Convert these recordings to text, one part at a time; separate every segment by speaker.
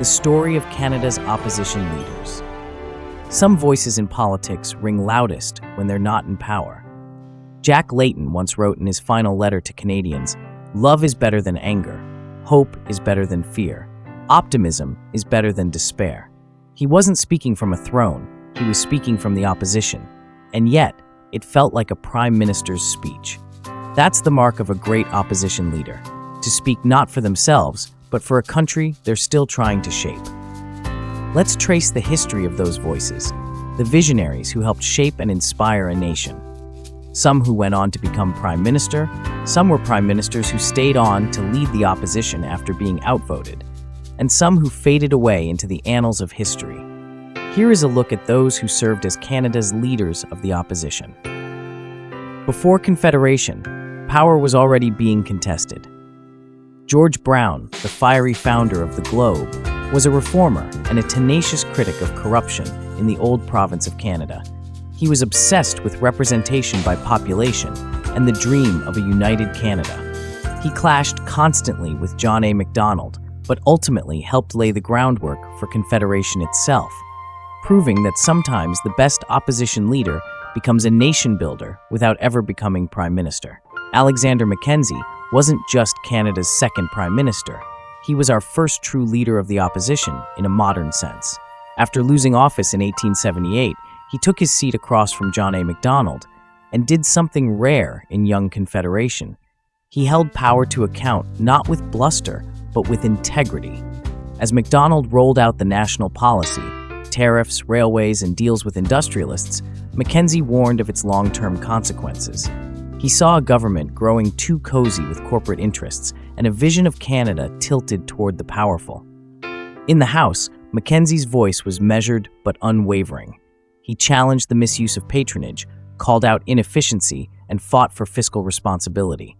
Speaker 1: the story of Canada's opposition leaders. Some voices in politics ring loudest when they're not in power. Jack Layton once wrote in his final letter to Canadians, "Love is better than anger. Hope is better than fear. Optimism is better than despair." He wasn't speaking from a throne, he was speaking from the opposition. And yet, it felt like a prime minister's speech. That's the mark of a great opposition leader, to speak not for themselves, but for a country they're still trying to shape. Let's trace the history of those voices, the visionaries who helped shape and inspire a nation. Some who went on to become prime minister, some were prime ministers who stayed on to lead the opposition after being outvoted, and some who faded away into the annals of history. Here is a look at those who served as Canada's leaders of the opposition. Before Confederation, power was already being contested. George Brown, the fiery founder of the Globe, was a reformer and a tenacious critic of corruption in the old province of Canada. He was obsessed with representation by population and the dream of a united Canada. He clashed constantly with John A. Macdonald, but ultimately helped lay the groundwork for Confederation itself, proving that sometimes the best opposition leader becomes a nation builder without ever becoming prime minister. Alexander Mackenzie wasn't just Canada's second prime minister. He was our first true leader of the opposition in a modern sense. After losing office in 1878, he took his seat across from John A. Macdonald and did something rare in young Confederation. He held power to account not with bluster, but with integrity. As Macdonald rolled out the national policy, tariffs, railways, and deals with industrialists, Mackenzie warned of its long-term consequences. He saw a government growing too cozy with corporate interests and a vision of Canada tilted toward the powerful. In the House, Mackenzie's voice was measured but unwavering. He challenged the misuse of patronage, called out inefficiency, and fought for fiscal responsibility.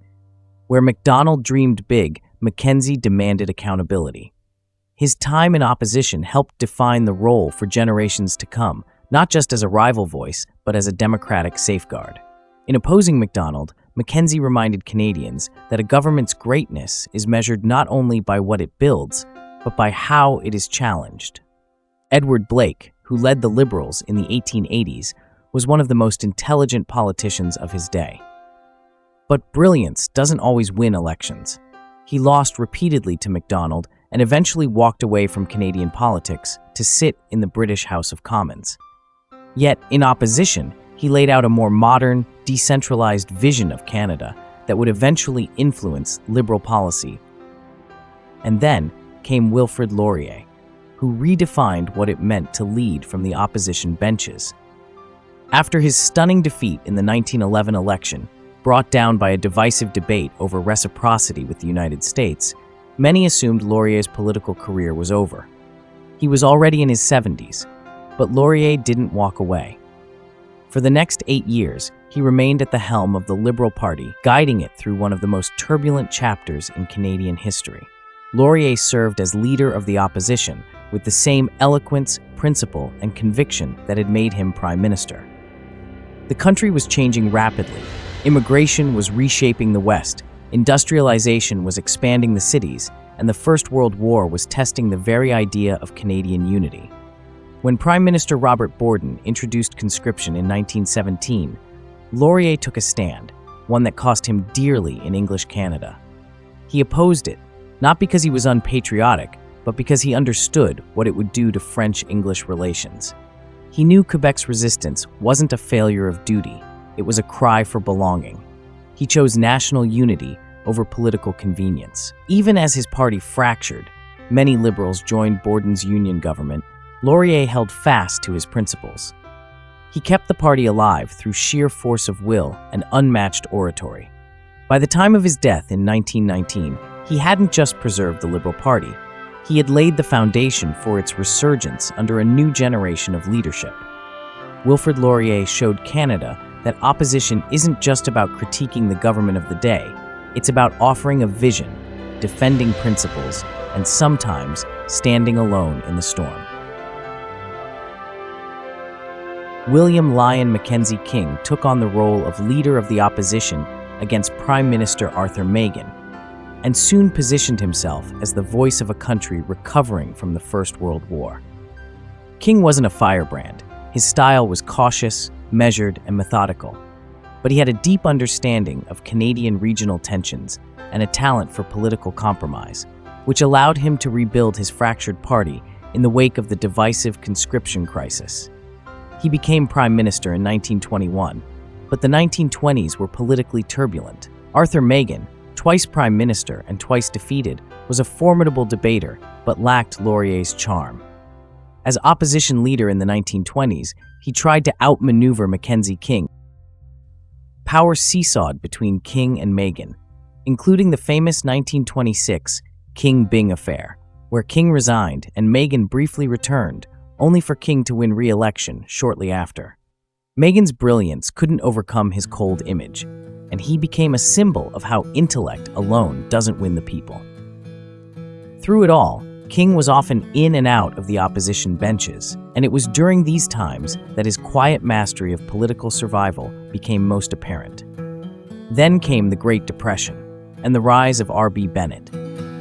Speaker 1: Where Macdonald dreamed big, Mackenzie demanded accountability. His time in opposition helped define the role for generations to come, not just as a rival voice, but as a democratic safeguard. In opposing Macdonald, Mackenzie reminded Canadians that a government's greatness is measured not only by what it builds, but by how it is challenged. Edward Blake, who led the Liberals in the 1880s, was one of the most intelligent politicians of his day. But brilliance doesn't always win elections. He lost repeatedly to Macdonald and eventually walked away from Canadian politics to sit in the British House of Commons. Yet, in opposition, he laid out a more modern, decentralized vision of Canada that would eventually influence Liberal policy. And then came Wilfrid Laurier, who redefined what it meant to lead from the opposition benches. After his stunning defeat in the 1911 election, brought down by a divisive debate over reciprocity with the United States, many assumed Laurier's political career was over. He was already in his 70s, but Laurier didn't walk away. For the next 8 years, he remained at the helm of the Liberal Party, guiding it through one of the most turbulent chapters in Canadian history. Laurier served as leader of the opposition with the same eloquence, principle, and conviction that had made him prime minister. The country was changing rapidly. Immigration was reshaping the West, industrialization was expanding the cities, and the First World War was testing the very idea of Canadian unity. When Prime Minister Robert Borden introduced conscription in 1917, Laurier took a stand, one that cost him dearly in English Canada. He opposed it, not because he was unpatriotic, but because he understood what it would do to French-English relations. He knew Quebec's resistance wasn't a failure of duty, it was a cry for belonging. He chose national unity over political convenience. Even as his party fractured, many Liberals joined Borden's Union government. Laurier held fast to his principles. He kept the party alive through sheer force of will and unmatched oratory. By the time of his death in 1919, he hadn't just preserved the Liberal Party, he had laid the foundation for its resurgence under a new generation of leadership. Wilfrid Laurier showed Canada that opposition isn't just about critiquing the government of the day, it's about offering a vision, defending principles, and sometimes standing alone in the storm. William Lyon Mackenzie King took on the role of leader of the opposition against Prime Minister Arthur Meighen. and soon positioned himself as the voice of a country recovering from the First World War. King wasn't a firebrand. His style was cautious, measured, and methodical, but he had a deep understanding of Canadian regional tensions and a talent for political compromise, which allowed him to rebuild his fractured party in the wake of the divisive conscription crisis. He became prime minister in 1921, but the 1920s were politically turbulent. Arthur Meighen, twice prime minister and twice defeated, was a formidable debater but lacked Laurier's charm. As opposition leader in the 1920s, he tried to outmaneuver Mackenzie King. Power seesawed between King and Meighen, including the famous 1926 King-Byng affair, where King resigned and Meighen briefly returned, only for King to win re-election shortly after. Meighen's brilliance couldn't overcome his cold image, and he became a symbol of how intellect alone doesn't win the people. Through it all, King was often in and out of the opposition benches, and it was during these times that his quiet mastery of political survival became most apparent. Then came the Great Depression and the rise of R.B. Bennett.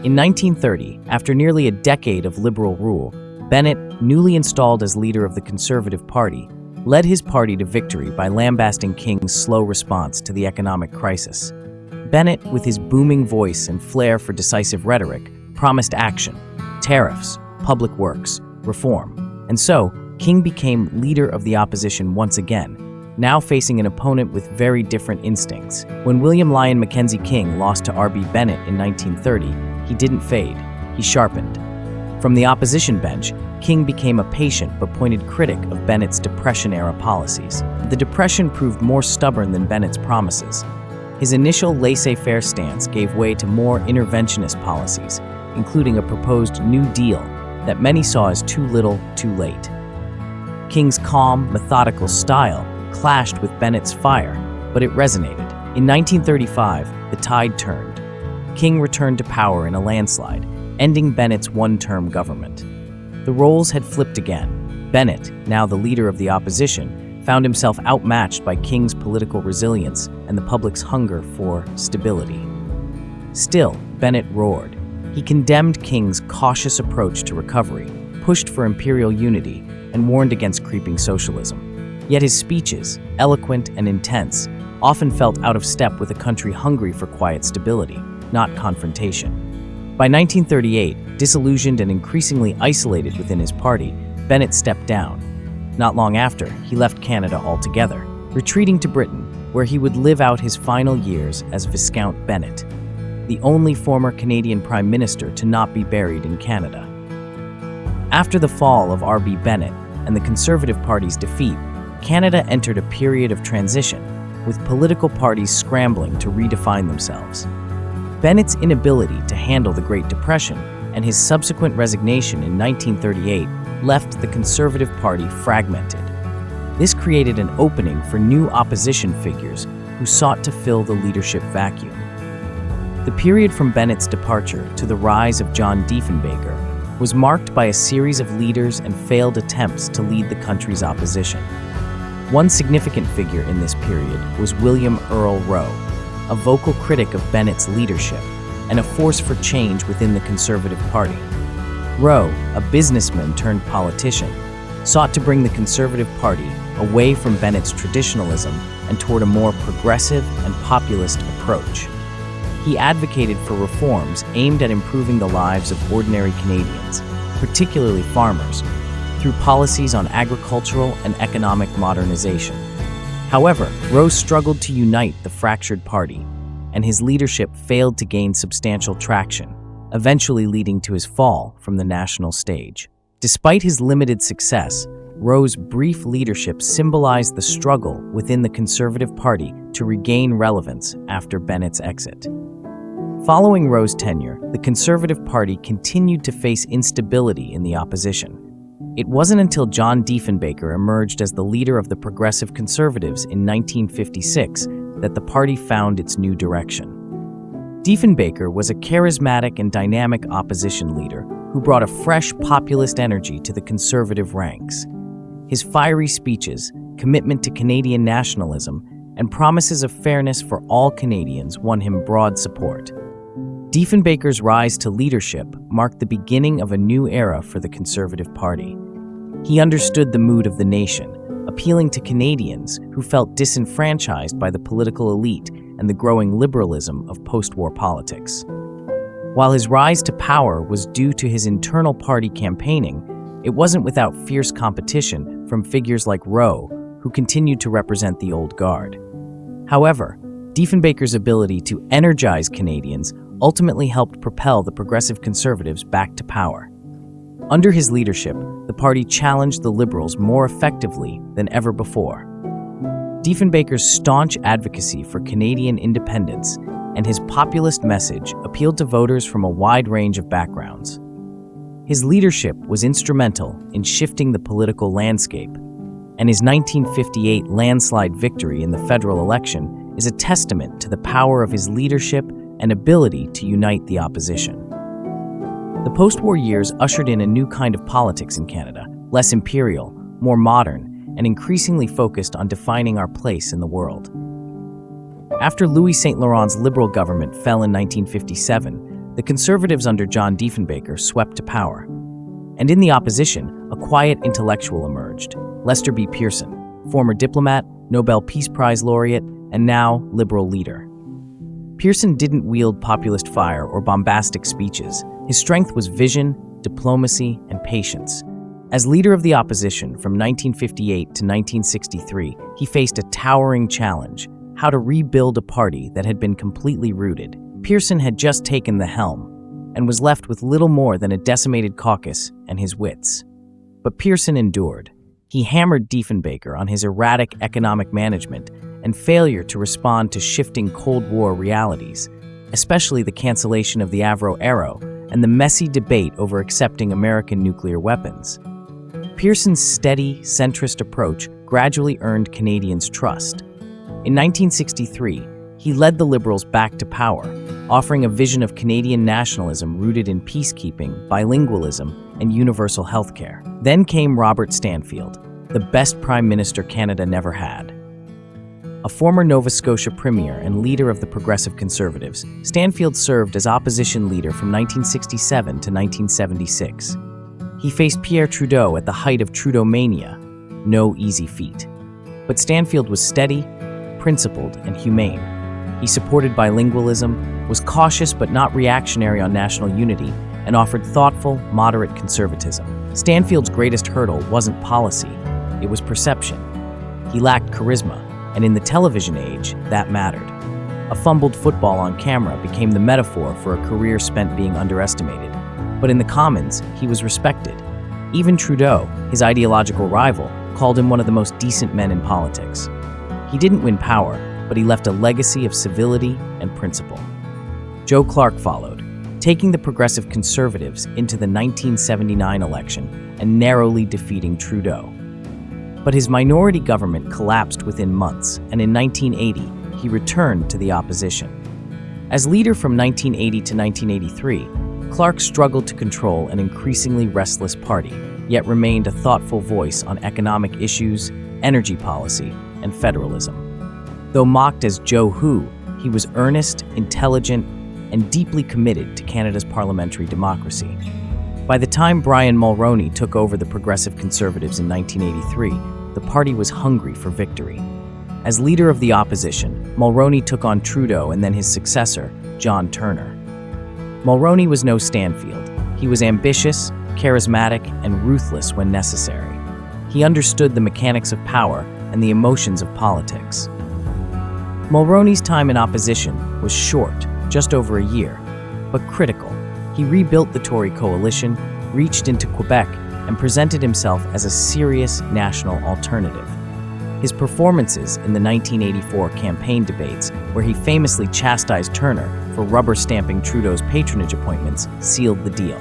Speaker 1: In 1930, after nearly a decade of liberal rule, Bennett, newly installed as leader of the Conservative Party, led his party to victory by lambasting King's slow response to the economic crisis. Bennett, with his booming voice and flair for decisive rhetoric, promised action, tariffs, public works, reform, and so King became leader of the opposition once again, now facing an opponent with very different instincts. When William Lyon Mackenzie King lost to R.B. Bennett in 1930, he didn't fade, he sharpened. From the opposition bench, King became a patient but pointed critic of Bennett's Depression-era policies. The Depression proved more stubborn than Bennett's promises. His initial laissez-faire stance gave way to more interventionist policies, including a proposed New Deal that many saw as too little, too late. King's calm, methodical style clashed with Bennett's fire, but it resonated. In 1935, the tide turned. King returned to power in a landslide, ending Bennett's one-term government. The roles had flipped again. Bennett, now the leader of the opposition, found himself outmatched by King's political resilience and the public's hunger for stability. Still, Bennett roared. He condemned King's cautious approach to recovery, pushed for imperial unity, and warned against creeping socialism. Yet his speeches, eloquent and intense, often felt out of step with a country hungry for quiet stability, not confrontation. By 1938, disillusioned and increasingly isolated within his party, Bennett stepped down. Not long after, he left Canada altogether, retreating to Britain, where he would live out his final years as Viscount Bennett, the only former Canadian Prime Minister to not be buried in Canada. After the fall of R.B. Bennett and the Conservative Party's defeat, Canada entered a period of transition, with political parties scrambling to redefine themselves. Bennett's inability to handle the Great Depression and his subsequent resignation in 1938 left the Conservative Party fragmented. This created an opening for new opposition figures who sought to fill the leadership vacuum. The period from Bennett's departure to the rise of John Diefenbaker was marked by a series of leaders and failed attempts to lead the country's opposition. One significant figure in this period was William Earl Rowe, a vocal critic of Bennett's leadership and a force for change within the Conservative Party. Rowe, a businessman turned politician, sought to bring the Conservative Party away from Bennett's traditionalism and toward a more progressive and populist approach. He advocated for reforms aimed at improving the lives of ordinary Canadians, particularly farmers, through policies on agricultural and economic modernization. However, Rowe struggled to unite the fractured party, and his leadership failed to gain substantial traction, eventually leading to his fall from the national stage. Despite his limited success, Rowe's brief leadership symbolized the struggle within the Conservative Party to regain relevance after Bennett's exit. Following Rowe's tenure, the Conservative Party continued to face instability in the opposition. It wasn't until John Diefenbaker emerged as the leader of the Progressive Conservatives in 1956 that the party found its new direction. Diefenbaker was a charismatic and dynamic opposition leader who brought a fresh populist energy to the Conservative ranks. His fiery speeches, commitment to Canadian nationalism, and promises of fairness for all Canadians won him broad support. Diefenbaker's rise to leadership marked the beginning of a new era for the Conservative Party. He understood the mood of the nation, appealing to Canadians who felt disenfranchised by the political elite and the growing liberalism of post-war politics. While his rise to power was due to his internal party campaigning, it wasn't without fierce competition from figures like Rowe, who continued to represent the old guard. However, Diefenbaker's ability to energize Canadians ultimately helped propel the Progressive Conservatives back to power. Under his leadership, the party challenged the Liberals more effectively than ever before. Diefenbaker's staunch advocacy for Canadian independence and his populist message appealed to voters from a wide range of backgrounds. His leadership was instrumental in shifting the political landscape, and his 1958 landslide victory in the federal election is a testament to the power of his leadership and ability to unite the opposition. The post-war years ushered in a new kind of politics in Canada, less imperial, more modern, and increasingly focused on defining our place in the world. After Louis St. Laurent's Liberal government fell in 1957, the Conservatives under John Diefenbaker swept to power. And in the opposition, a quiet intellectual emerged, Lester B. Pearson, former diplomat, Nobel Peace Prize laureate, and now Liberal leader. Pearson didn't wield populist fire or bombastic speeches. His strength was vision, diplomacy, and patience. As leader of the opposition from 1958 to 1963, he faced a towering challenge: how to rebuild a party that had been completely rooted. Pearson had just taken the helm and was left with little more than a decimated caucus and his wits. But Pearson endured. He hammered Diefenbaker on his erratic economic management and failure to respond to shifting Cold War realities, especially the cancellation of the Avro-Arrow and the messy debate over accepting American nuclear weapons. Pearson's steady, centrist approach gradually earned Canadians' trust. In 1963, he led the Liberals back to power, offering a vision of Canadian nationalism rooted in peacekeeping, bilingualism, and universal health care. Then came Robert Stanfield, the best Prime Minister Canada never had. A former Nova Scotia Premier and leader of the Progressive Conservatives, Stanfield served as opposition leader from 1967 to 1976. He faced Pierre Trudeau at the height of Trudeau-mania, no easy feat. But Stanfield was steady, principled, and humane. He supported bilingualism, was cautious but not reactionary on national unity, and offered thoughtful, moderate conservatism. Stanfield's greatest hurdle wasn't policy, it was perception. He lacked charisma, and in the television age, that mattered. A fumbled football on camera became the metaphor for a career spent being underestimated. But in the Commons, he was respected. Even Trudeau, his ideological rival, called him one of the most decent men in politics. He didn't win power, but he left a legacy of civility and principle. Joe Clark followed, taking the Progressive Conservatives into the 1979 election and narrowly defeating Trudeau. But his minority government collapsed within months, and in 1980, he returned to the opposition. As leader from 1980 to 1983, Clark struggled to control an increasingly restless party, yet remained a thoughtful voice on economic issues, energy policy, and federalism. Though mocked as Joe Who, he was earnest, intelligent, and deeply committed to Canada's parliamentary democracy. By the time Brian Mulroney took over the Progressive Conservatives in 1983, the party was hungry for victory. As leader of the opposition, Mulroney took on Trudeau and then his successor, John Turner. Mulroney was no Stanfield. He was ambitious, charismatic, and ruthless when necessary. He understood the mechanics of power and the emotions of politics. Mulroney's time in opposition was short, just over a year, but critical. He rebuilt the Tory coalition, reached into Quebec, and presented himself as a serious national alternative. His performances in the 1984 campaign debates, where he famously chastised Turner for rubber-stamping Trudeau's patronage appointments, sealed the deal.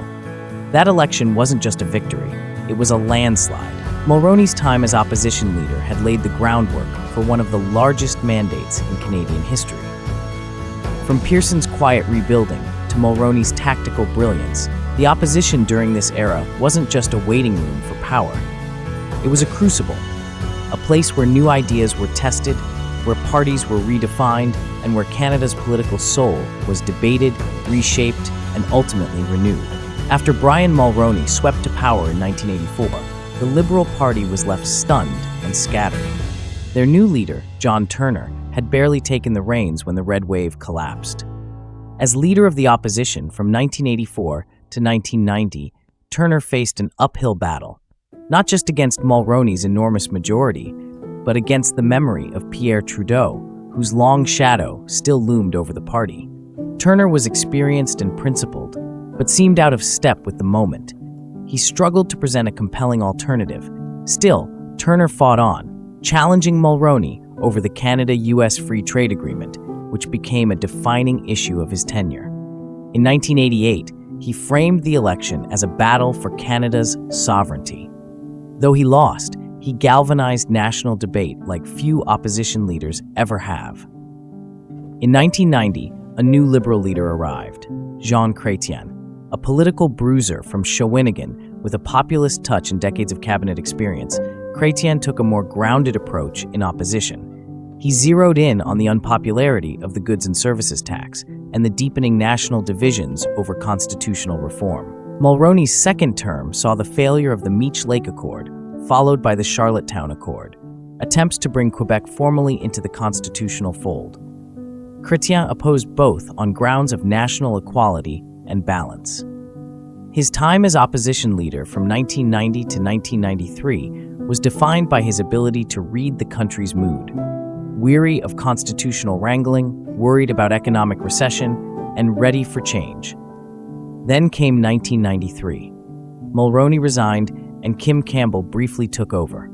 Speaker 1: That election wasn't just a victory, it was a landslide. Mulroney's time as opposition leader had laid the groundwork for one of the largest mandates in Canadian history. From Pearson's quiet rebuilding to Mulroney's tactical brilliance, the opposition during this era wasn't just a waiting room for power. It was a crucible, a place where new ideas were tested, where parties were redefined and where Canada's political soul was debated, reshaped, and ultimately renewed. After Brian Mulroney swept to power in 1984, the Liberal Party was left stunned and scattered. Their new leader, John Turner, had barely taken the reins when the Red Wave collapsed. As leader of the opposition from 1984 to 1990, Turner faced an uphill battle, not just against Mulroney's enormous majority, but against the memory of Pierre Trudeau, whose long shadow still loomed over the party. Turner was experienced and principled, but seemed out of step with the moment. He struggled to present a compelling alternative. Still, Turner fought on, challenging Mulroney over the Canada-US Free Trade Agreement, which became a defining issue of his tenure. In 1988, he framed the election as a battle for Canada's sovereignty. Though he lost, he galvanized national debate like few opposition leaders ever have. In 1990, a new Liberal leader arrived, Jean Chrétien, a political bruiser from Shawinigan with a populist touch and decades of cabinet experience. Chrétien took a more grounded approach in opposition. He zeroed in on the unpopularity of the goods and services tax and the deepening national divisions over constitutional reform. Mulroney's second term saw the failure of the Meech Lake Accord, followed by the Charlottetown Accord, attempts to bring Quebec formally into the constitutional fold. Chrétien opposed both on grounds of national equality and balance. His time as opposition leader from 1990 to 1993 was defined by his ability to read the country's mood. Weary of constitutional wrangling, worried about economic recession, and ready for change. Then came 1993. Mulroney resigned and Kim Campbell briefly took over.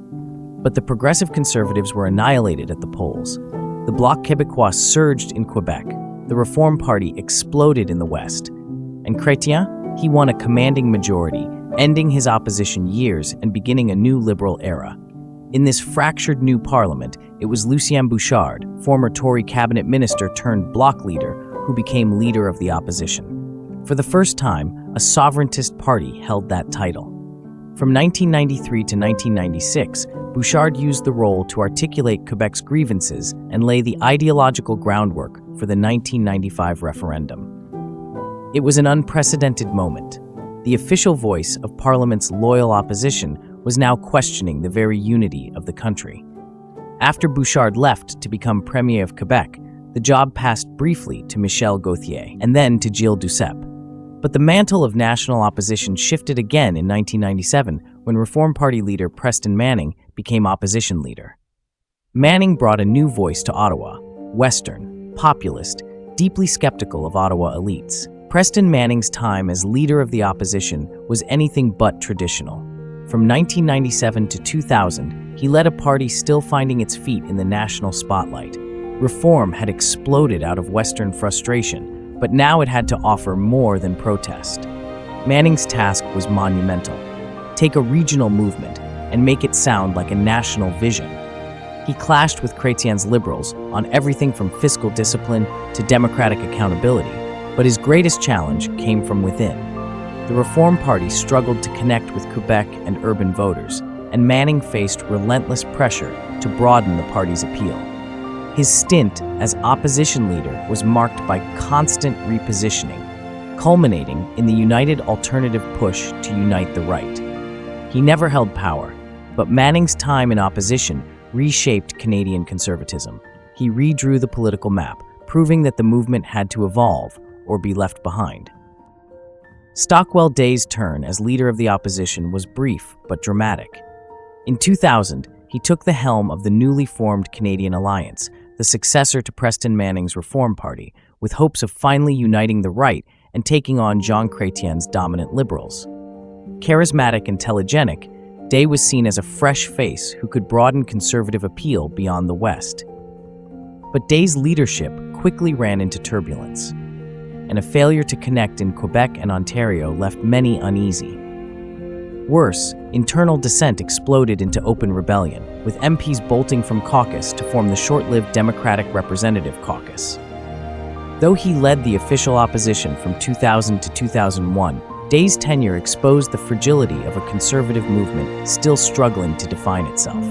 Speaker 1: But the Progressive Conservatives were annihilated at the polls. The Bloc Québécois surged in Quebec. The Reform Party exploded in the West. And Chrétien, he won a commanding majority, ending his opposition years and beginning a new Liberal era. In this fractured new parliament, it was Lucien Bouchard, former Tory cabinet minister turned Bloc leader, who became leader of the opposition. For the first time, a sovereigntist party held that title. From 1993 to 1996, Bouchard used the role to articulate Quebec's grievances and lay the ideological groundwork for the 1995 referendum. It was an unprecedented moment. The official voice of Parliament's loyal opposition was now questioning the very unity of the country. After Bouchard left to become Premier of Quebec, the job passed briefly to Michel Gauthier and then to Gilles Duceppe. But the mantle of national opposition shifted again in 1997 when Reform Party leader Preston Manning became opposition leader. Manning brought a new voice to Ottawa, Western, populist, deeply skeptical of Ottawa elites. Preston Manning's time as leader of the opposition was anything but traditional. From 1997 to 2000, he led a party still finding its feet in the national spotlight. Reform had exploded out of Western frustration, but now it had to offer more than protest. Manning's task was monumental. Take a regional movement and make it sound like a national vision. He clashed with Chrétien's Liberals on everything from fiscal discipline to democratic accountability, but his greatest challenge came from within. The Reform Party struggled to connect with Quebec and urban voters, and Manning faced relentless pressure to broaden the party's appeal. His stint as opposition leader was marked by constant repositioning, culminating in the United Alternative push to unite the right. He never held power, but Manning's time in opposition reshaped Canadian conservatism. He redrew the political map, proving that the movement had to evolve or be left behind. Stockwell Day's turn as leader of the opposition was brief but dramatic. In 2000, he took the helm of the newly formed Canadian Alliance, the successor to Preston Manning's Reform Party, with hopes of finally uniting the right and taking on Jean Chrétien's dominant Liberals. Charismatic and telegenic, Day was seen as a fresh face who could broaden conservative appeal beyond the West. But Day's leadership quickly ran into turbulence, and a failure to connect in Quebec and Ontario left many uneasy. Worse, internal dissent exploded into open rebellion, with MPs bolting from caucus to form the short-lived Democratic Representative Caucus. Though he led the official opposition from 2000 to 2001, Day's tenure exposed the fragility of a conservative movement still struggling to define itself.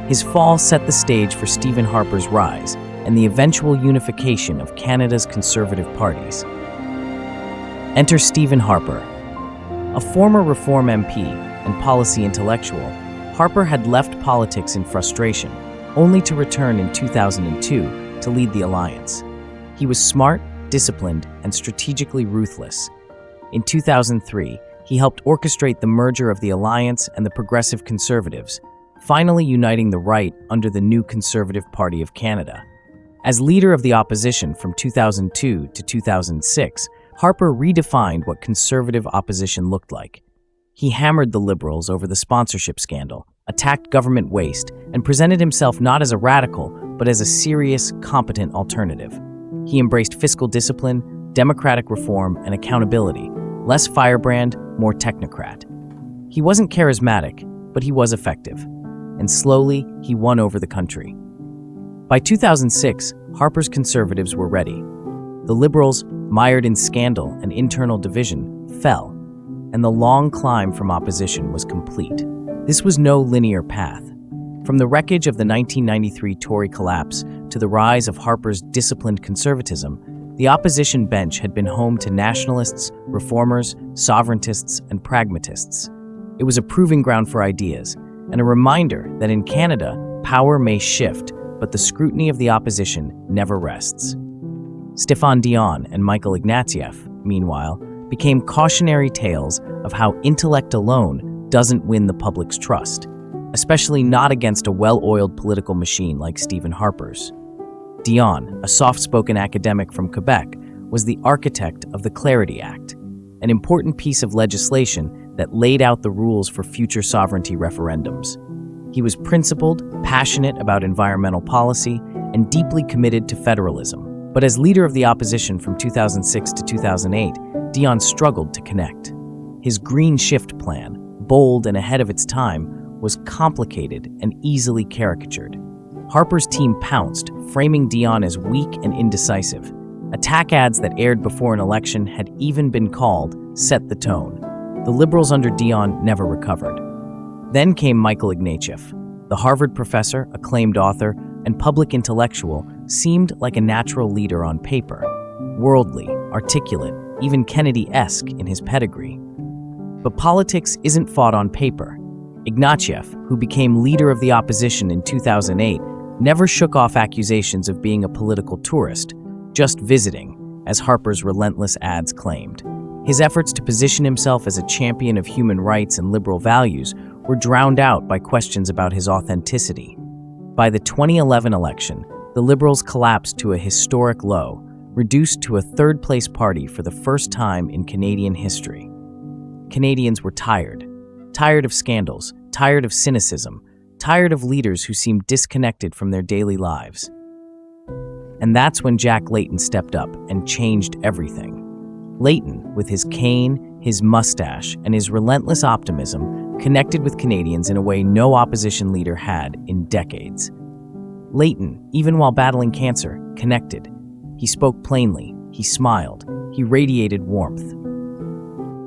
Speaker 1: His fall set the stage for Stephen Harper's rise and the eventual unification of Canada's conservative parties. Enter Stephen Harper. A former Reform MP and policy intellectual, Harper had left politics in frustration, only to return in 2002 to lead the Alliance. He was smart, disciplined, and strategically ruthless. In 2003, he helped orchestrate the merger of the Alliance and the Progressive Conservatives, finally uniting the right under the new Conservative Party of Canada. As leader of the opposition from 2002 to 2006, Harper redefined what conservative opposition looked like. He hammered the Liberals over the sponsorship scandal, attacked government waste, and presented himself not as a radical, but as a serious, competent alternative. He embraced fiscal discipline, democratic reform, and accountability, less firebrand, more technocrat. He wasn't charismatic, but he was effective, and slowly he won over the country. By 2006, Harper's Conservatives were ready. The Liberals, mired in scandal and internal division, fell, and the long climb from opposition was complete. This was no linear path. From the wreckage of the 1993 Tory collapse to the rise of Harper's disciplined conservatism, the opposition bench had been home to nationalists, reformers, sovereigntists, and pragmatists. It was a proving ground for ideas, and a reminder that in Canada, power may shift, but the scrutiny of the opposition never rests. Stéphane Dion and Michael Ignatieff, meanwhile, became cautionary tales of how intellect alone doesn't win the public's trust, especially not against a well-oiled political machine like Stephen Harper's. Dion, a soft-spoken academic from Quebec, was the architect of the Clarity Act, an important piece of legislation that laid out the rules for future sovereignty referendums. He was principled, passionate about environmental policy, and deeply committed to federalism. But as leader of the opposition from 2006 to 2008, Dion struggled to connect. His Green Shift plan, bold and ahead of its time, was complicated and easily caricatured. Harper's team pounced, framing Dion as weak and indecisive. Attack ads that aired before an election had even been called "set the tone." The Liberals under Dion never recovered. Then came Michael Ignatieff. The Harvard professor, acclaimed author, and public intellectual seemed like a natural leader on paper, worldly, articulate, even Kennedy-esque in his pedigree. But politics isn't fought on paper. Ignatieff, who became leader of the opposition in 2008, never shook off accusations of being a political tourist, just visiting, as Harper's relentless ads claimed. His efforts to position himself as a champion of human rights and liberal values were drowned out by questions about his authenticity. By the 2011 election, the Liberals collapsed to a historic low, reduced to a third-place party for the first time in Canadian history. Canadians were tired of scandals, tired of cynicism, tired of leaders who seemed disconnected from their daily lives. And that's when Jack Layton stepped up and changed everything. Layton, with his cane, his mustache, and his relentless optimism, connected with Canadians in a way no opposition leader had in decades. Layton, even while battling cancer, connected. He spoke plainly, he smiled, he radiated warmth.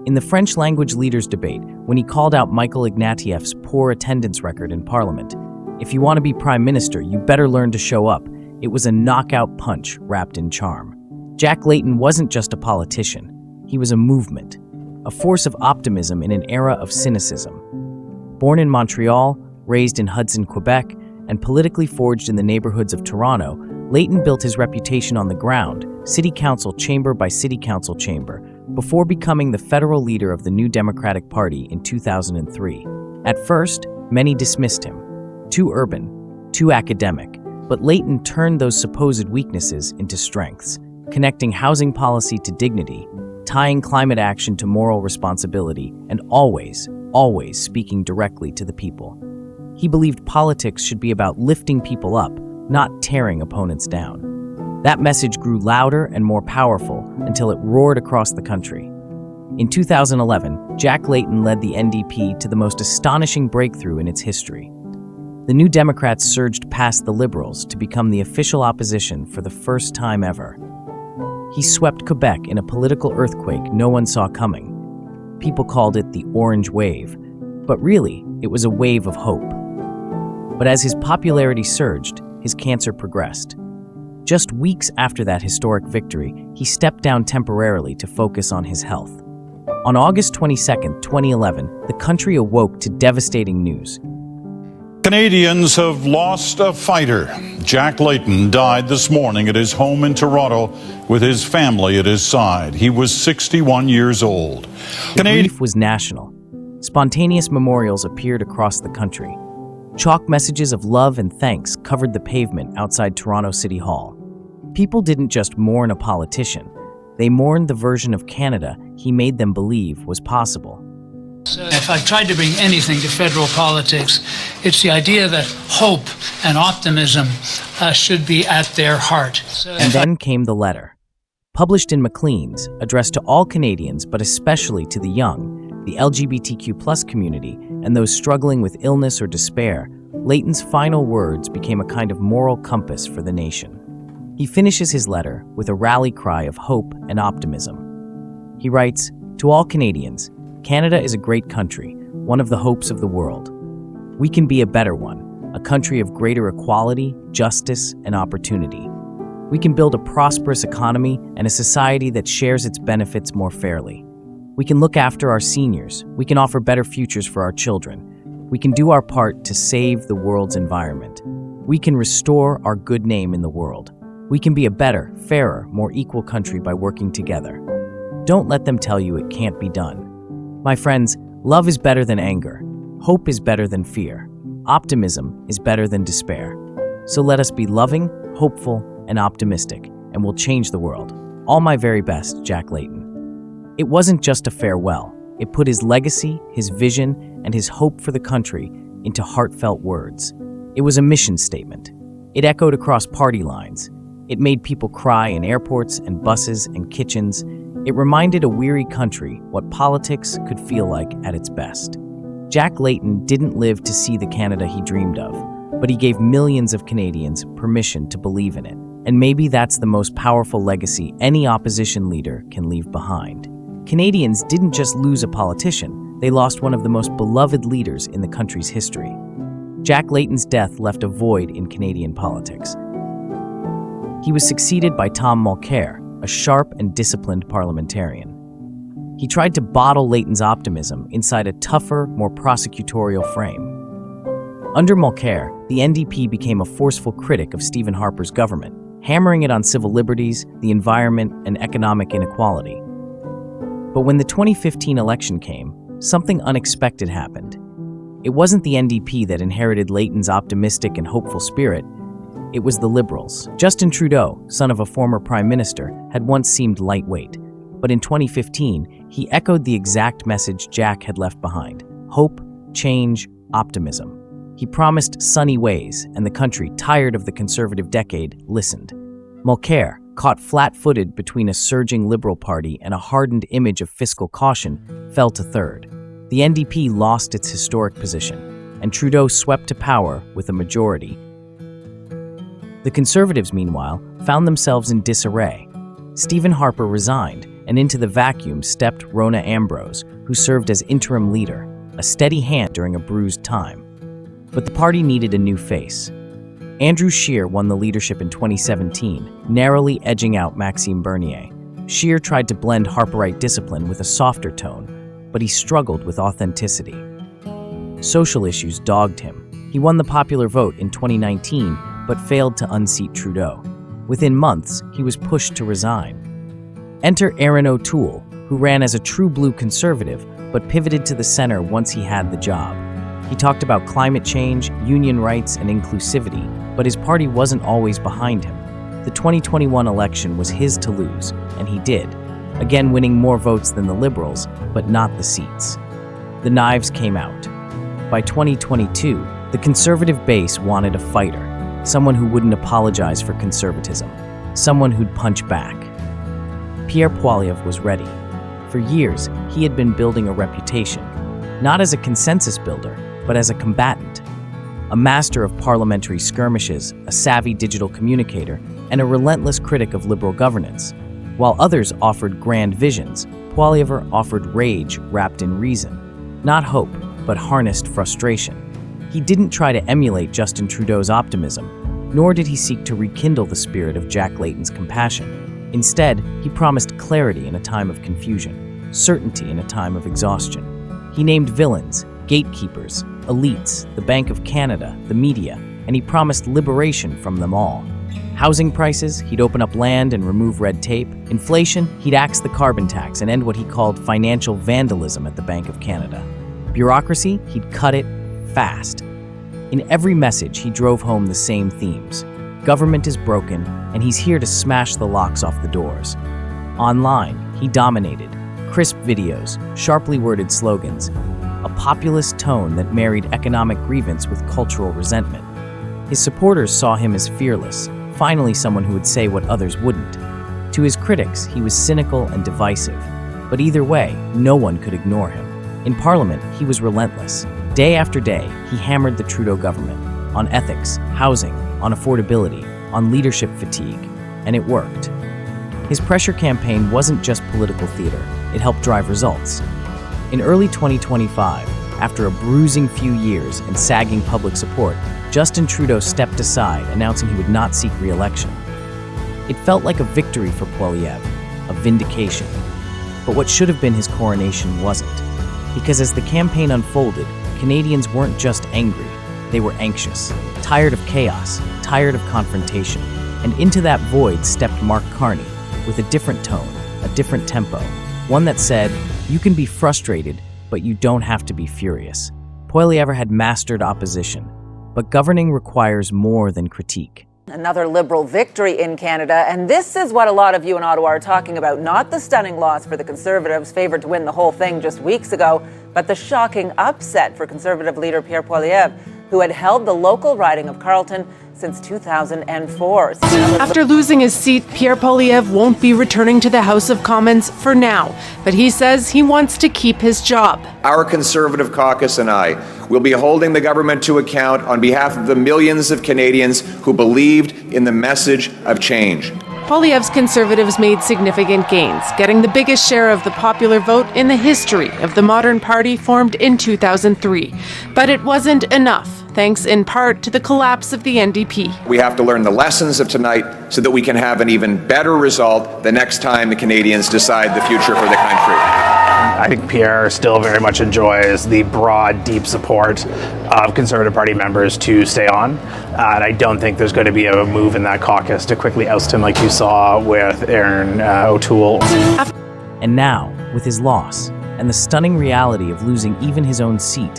Speaker 1: In the French language leaders debate, when he called out Michael Ignatieff's poor attendance record in Parliament, "If you want to be Prime Minister, you better learn to show up," it was a knockout punch wrapped in charm. Jack Layton wasn't just a politician, he was a movement, a force of optimism in an era of cynicism. Born in Montreal, raised in Hudson, Quebec, and politically forged in the neighborhoods of Toronto, Layton built his reputation on the ground, city council chamber by city council chamber, before becoming the federal leader of the New Democratic Party in 2003. At first, many dismissed him. Too urban, too academic, but Layton turned those supposed weaknesses into strengths, connecting housing policy to dignity, tying climate action to moral responsibility, and always speaking directly to the people. He believed politics should be about lifting people up, not tearing opponents down. That message grew louder and more powerful until it roared across the country. In 2011, Jack Layton led the NDP to the most astonishing breakthrough in its history. The New Democrats surged past the Liberals to become the official opposition for the first time ever. He swept Quebec in a political earthquake no one saw coming. People called it the Orange Wave, but really, it was a wave of hope. But as his popularity surged, his cancer progressed. Just weeks after that historic victory, he stepped down temporarily to focus on his health. On August 22, 2011, the country awoke to devastating news.
Speaker 2: Canadians have lost a fighter. Jack Layton died this morning at his home in Toronto with his family at his side. He was 61 years old.
Speaker 1: The grief was national. Spontaneous memorials appeared across the country. Chalk messages of love and thanks covered the pavement outside Toronto City Hall. People didn't just mourn a politician. They mourned the version of Canada he made them believe was possible.
Speaker 3: If I've tried to bring anything to federal politics, it's the idea that hope and optimism should be at their heart.
Speaker 1: And then came the letter. Published in Maclean's, addressed to all Canadians, but especially to the young, the LGBTQ+ community, and those struggling with illness or despair, Layton's final words became a kind of moral compass for the nation. He finishes his letter with a rally cry of hope and optimism. He writes, "To all Canadians, Canada is a great country, one of the hopes of the world. We can be a better one, a country of greater equality, justice, and opportunity. We can build a prosperous economy and a society that shares its benefits more fairly. We can look after our seniors. We can offer better futures for our children. We can do our part to save the world's environment. We can restore our good name in the world. We can be a better, fairer, more equal country by working together. Don't let them tell you it can't be done. My friends, love is better than anger. Hope is better than fear. Optimism is better than despair. So let us be loving, hopeful, and optimistic, and we'll change the world. All my very best, Jack Layton." It wasn't just a farewell. It put his legacy, his vision, and his hope for the country into heartfelt words. It was a mission statement. It echoed across party lines. It made people cry in airports and buses and kitchens. It reminded a weary country what politics could feel like at its best. Jack Layton didn't live to see the Canada he dreamed of, but he gave millions of Canadians permission to believe in it. And maybe that's the most powerful legacy any opposition leader can leave behind. Canadians didn't just lose a politician, they lost one of the most beloved leaders in the country's history. Jack Layton's death left a void in Canadian politics. He was succeeded by Tom Mulcair, a sharp and disciplined parliamentarian. He tried to bottle Layton's optimism inside a tougher, more prosecutorial frame. Under Mulcair, the NDP became a forceful critic of Stephen Harper's government, hammering it on civil liberties, the environment, and economic inequality. But when the 2015 election came, something unexpected happened. It wasn't the NDP that inherited Layton's optimistic and hopeful spirit. It was the Liberals. Justin Trudeau, son of a former prime minister, had once seemed lightweight. But in 2015, he echoed the exact message Jack had left behind: hope, change, optimism. He promised sunny ways, and the country, tired of the Conservative decade, listened. Mulcair, caught flat-footed between a surging Liberal Party and a hardened image of fiscal caution, fell to third. The NDP lost its historic position, and Trudeau swept to power with a majority. The Conservatives, meanwhile, found themselves in disarray. Stephen Harper resigned, and into the vacuum stepped Rona Ambrose, who served as interim leader, a steady hand during a bruised time. But the party needed a new face. Andrew Scheer won the leadership in 2017, narrowly edging out Maxime Bernier. Scheer tried to blend Harperite discipline with a softer tone, but he struggled with authenticity. Social issues dogged him. He won the popular vote in 2019, but failed to unseat Trudeau. Within months, he was pushed to resign. Enter Erin O'Toole, who ran as a true blue conservative, but pivoted to the center once he had the job. He talked about climate change, union rights, and inclusivity, but his party wasn't always behind him. The 2021 election was his to lose, and he did, again winning more votes than the Liberals, but not the seats. The knives came out. By 2022, the Conservative base wanted a fighter, someone who wouldn't apologize for conservatism, someone who'd punch back. Pierre Poilievre was ready. For years, he had been building a reputation, not as a consensus builder, but as a combatant. A master of parliamentary skirmishes, a savvy digital communicator, and a relentless critic of liberal governance. While others offered grand visions, Poilievre offered rage wrapped in reason. Not hope, but harnessed frustration. He didn't try to emulate Justin Trudeau's optimism, nor did he seek to rekindle the spirit of Jack Layton's compassion. Instead, he promised clarity in a time of confusion, certainty in a time of exhaustion. He named villains, gatekeepers, elites, the Bank of Canada, the media, and he promised liberation from them all. Housing prices, he'd open up land and remove red tape. Inflation, he'd axe the carbon tax and end what he called financial vandalism at the Bank of Canada. Bureaucracy, he'd cut it fast. In every message, he drove home the same themes. Government is broken, and he's here to smash the locks off the doors. Online, he dominated. Crisp videos, sharply worded slogans, a populist tone that married economic grievance with cultural resentment. His supporters saw him as fearless, finally someone who would say what others wouldn't. To his critics, he was cynical and divisive. But either way, no one could ignore him. In Parliament, he was relentless. Day after day, he hammered the Trudeau government on ethics, housing, on affordability, on leadership fatigue, and it worked. His pressure campaign wasn't just political theater, it helped drive results. In early 2025, after a bruising few years and sagging public support, Justin Trudeau stepped aside, announcing he would not seek re-election. It felt like a victory for Poilievre, a vindication. But what should have been his coronation wasn't. Because as the campaign unfolded, Canadians weren't just angry, they were anxious, tired of chaos, tired of confrontation. And into that void stepped Mark Carney, with a different tone, a different tempo, one that said, "You can be frustrated, but you don't have to be furious." Poilievre had mastered opposition, but governing requires more than critique.
Speaker 4: Another Liberal victory in Canada, and this is what a lot of you in Ottawa are talking about. Not the stunning loss for the Conservatives, favoured to win the whole thing just weeks ago, but the shocking upset for Conservative leader Pierre Poilievre, who had held the local riding of Carleton since 2004.
Speaker 5: After losing his seat, Pierre Poilievre won't be returning to the House of Commons for now, but he says he wants to keep his job.
Speaker 6: Our Conservative caucus and I will be holding the government to account on behalf of the millions of Canadians who believed in the message of change.
Speaker 5: Poilievre's Conservatives made significant gains, getting the biggest share of the popular vote in the history of the modern party formed in 2003. But it wasn't enough, thanks in part to the collapse of the NDP.
Speaker 6: We have to learn the lessons of tonight so that we can have an even better result the next time the Canadians decide the future for the country.
Speaker 7: I think Pierre still very much enjoys the broad, deep support of Conservative Party members to stay on. And I don't think there's going to be a move in that caucus to quickly oust him like you saw with Aaron O'Toole.
Speaker 1: And now, with his loss, and the stunning reality of losing even his own seat,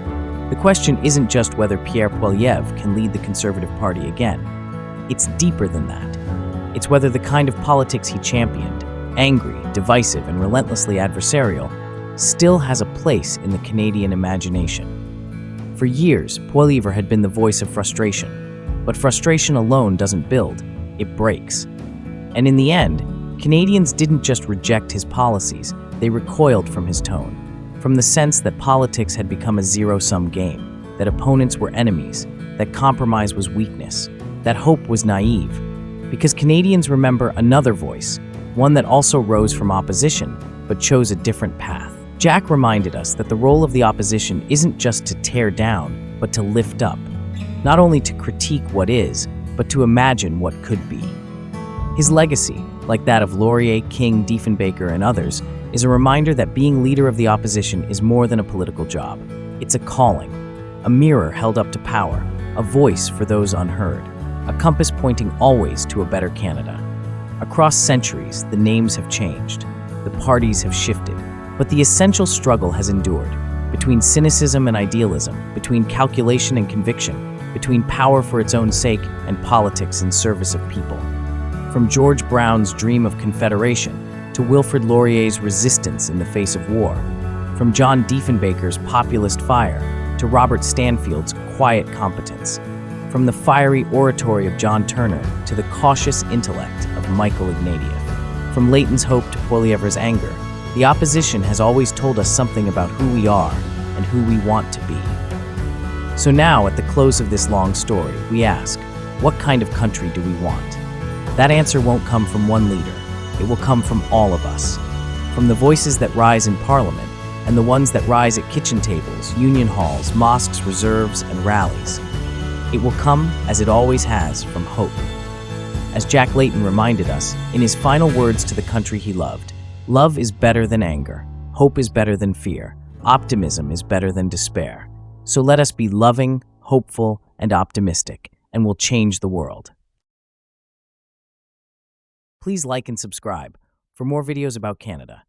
Speaker 1: the question isn't just whether Pierre Poilievre can lead the Conservative Party again. It's deeper than that. It's whether the kind of politics he championed, angry, divisive, and relentlessly adversarial, still has a place in the Canadian imagination. For years, Poilievre had been the voice of frustration, but frustration alone doesn't build, it breaks. And in the end, Canadians didn't just reject his policies, they recoiled from his tone, from the sense that politics had become a zero-sum game, that opponents were enemies, that compromise was weakness, that hope was naive. Because Canadians remember another voice, one that also rose from opposition, but chose a different path. Jack reminded us that the role of the opposition isn't just to tear down, but to lift up. Not only to critique what is, but to imagine what could be. His legacy, like that of Laurier, King, Diefenbaker, and others, is a reminder that being leader of the opposition is more than a political job. It's a calling, a mirror held up to power, a voice for those unheard, a compass pointing always to a better Canada. Across centuries, the names have changed, the parties have shifted, but the essential struggle has endured, between cynicism and idealism, between calculation and conviction, between power for its own sake and politics in service of people. From George Brown's dream of confederation to Wilfrid Laurier's resistance in the face of war, from John Diefenbaker's populist fire to Robert Stanfield's quiet competence, from the fiery oratory of John Turner to the cautious intellect of Michael Ignatieff, from Layton's hope to Poilievre's anger, the opposition has always told us something about who we are and who we want to be. So now, at the close of this long story, we ask, what kind of country do we want? That answer won't come from one leader. It will come from all of us. From the voices that rise in Parliament and the ones that rise at kitchen tables, union halls, mosques, reserves, and rallies. It will come, as it always has, from hope. As Jack Layton reminded us, in his final words to the country he loved, love is better than anger, hope is better than fear, optimism is better than despair. So let us be loving, hopeful, and optimistic, and we'll change the world. Please like and subscribe for more videos about Canada.